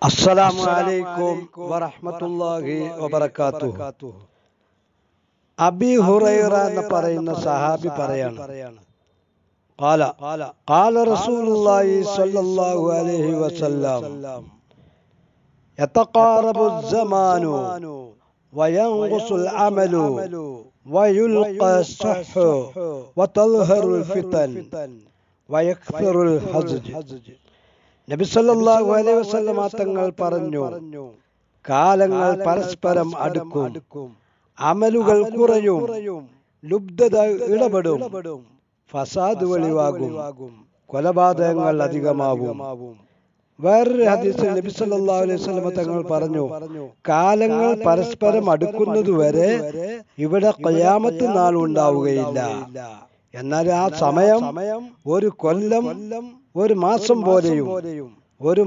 അസ്സലാമു അലൈക്കും വറഹ്മത്തുള്ളാഹി വബറകാതുഹു. അബീ ഹുറൈറ എന്ന് പറയുന്ന സഹാബി പറയാണ്, ഖാല റസൂലുള്ളാഹി സ്വല്ലല്ലാഹു അലൈഹി വസല്ലം യതഖാറബു الزമാനു വയൻഖുസുൽ അമലു വയുൽഖാ സുഹു വതൽഹറുൽ ഫിതൻ വയക്സറുൽ ഹസ്ജ്. നബി സല്ലല്ലാഹു അലൈഹി വസല്ലം തങ്ങൾ പറഞ്ഞു, കാലങ്ങൾ പരസ്പരം അടുക്കും, അമലുകൾ കുറയും, ലുബ്ധത ഇടപെടും, ഫസാദ് വെളിവാകും, കൊലപാതകങ്ങൾ അധികമാവും. വേറൊരു ഹദീസിൽ നബി സല്ലല്ലാഹു അലൈഹി വസല്ലം തങ്ങൾ പറഞ്ഞു, കാലങ്ങൾ പരസ്പരം അടുക്കുന്നതുവരെ ഇവിടെ ഖിയാമത്ത് നാൾ ഉണ്ടാവുകയില്ല. എന്നാൽ ആ സമയം ഒരു കൊല്ലം, ഒരു മാസം പോലെയും ഒരു